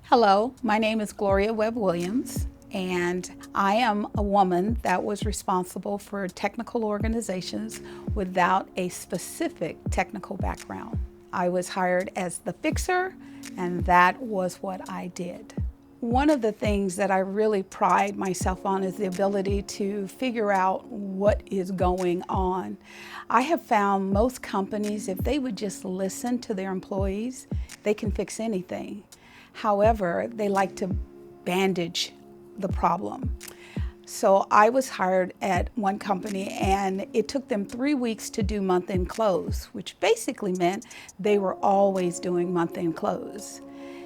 Hello, my name is Gloria Webb-Williams, and I am a woman that was responsible for technical organizations without a specific technical background. I was hired as the fixer, and that was what I did. One of the things that I really pride myself on is the ability to figure out what is going on. I have found most companies, if they would just listen to their employees, they can fix anything. However, they like to bandage the problem. So I was hired at one company, and it took them 3 weeks to do month-end close, which basically meant they were always doing month-end close.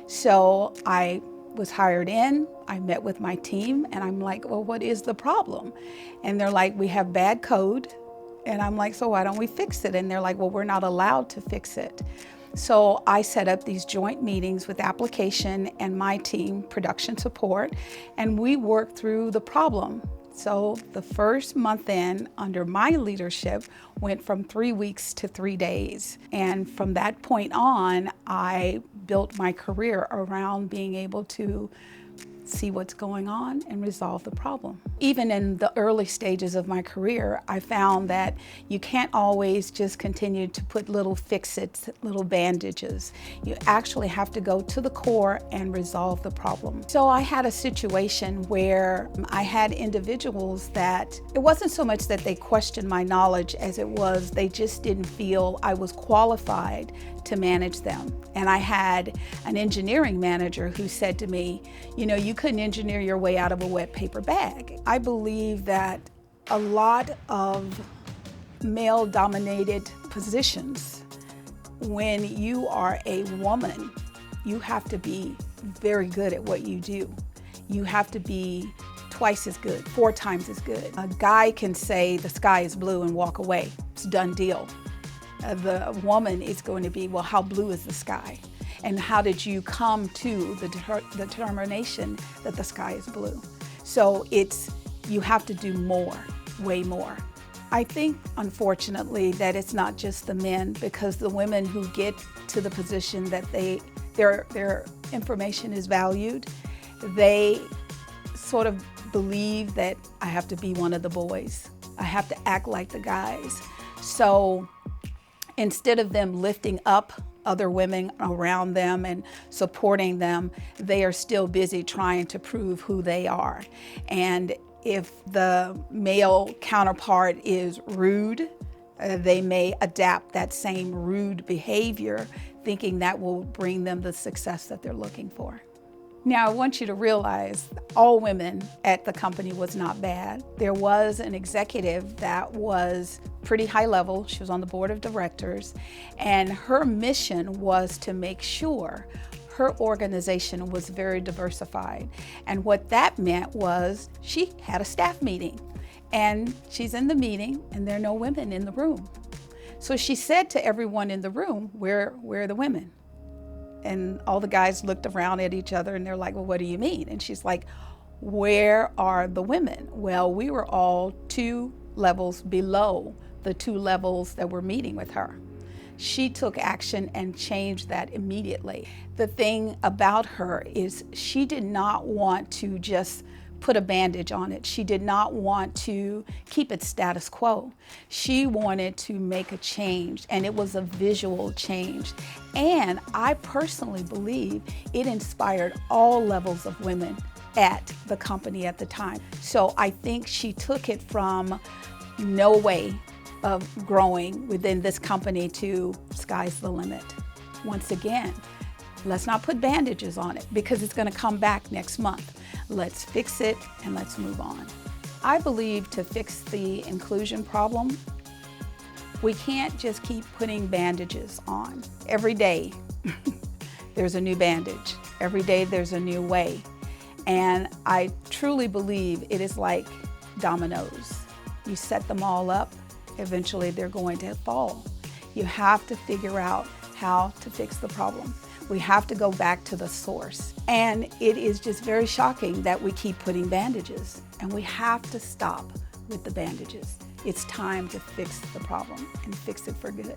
So I was hired in, I met with my team, and I'm like, well, what is the problem? And they're like, we have bad code. And I'm like, so why don't we fix it? And they're like, well, we're not allowed to fix it. So I set up these joint meetings with application and my team, production support, and we worked through the problem. So the first month in under my leadership went from 3 weeks to 3 days. And from that point on, I built my career around being able to see what's going on and resolve the problem. Even in the early stages of my career, I found that you can't always just continue to put little fix-its, little bandages. You actually have to go to the core and resolve the problem. So I had a situation where I had individuals that, it wasn't so much that they questioned my knowledge as it was they just didn't feel I was qualified to manage them. And I had an engineering manager who said to me, you know, you couldn't engineer your way out of a wet paper bag. I believe that a lot of male-dominated positions, when you are a woman, you have to be very good at what you do. You have to be twice as good, 4 times as good. A guy can say the sky is blue and walk away. It's a done deal. The woman is going to be, well, how blue is the sky? And how did you come to the determination that the sky is blue? So you have to do more, way more. I think, unfortunately, that it's not just the men, because the women who get to the position that their information is valued, they sort of believe that I have to be one of the boys. I have to act like the guys. So instead of them lifting up other women around them and supporting them, they are still busy trying to prove who they are. And if the male counterpart is rude, they may adapt that same rude behavior, thinking that will bring them the success that they're looking for. Now, I want you to realize all women at the company was not bad. There was an executive that was pretty high level. She was on the board of directors, and her mission was to make sure her organization was very diversified. And what that meant was she had a staff meeting, and she's in the meeting, and there are no women in the room. So she said to everyone in the room, where are the women? And all the guys looked around at each other and they're like, well, what do you mean? And she's like, where are the women? Well, we were all 2 levels below the 2 levels that were meeting with her. She took action and changed that immediately. The thing about her is she did not want to just put a bandage on it. She did not want to keep it status quo. She wanted to make a change, and it was a visual change. And I personally believe it inspired all levels of women at the company at the time. So I think she took it from no way of growing within this company to sky's the limit. Once again, let's not put bandages on it, because it's going to come back next month. Let's fix it and let's move on. I believe to fix the inclusion problem, we can't just keep putting bandages on. Every day there's a new bandage. Every day there's a new way. And I truly believe it is like dominoes. You set them all up, eventually they're going to fall. You have to figure out how to fix the problem. We have to go back to the source. And it is just very shocking that we keep putting bandages, and we have to stop with the bandages. It's time to fix the problem and fix it for good.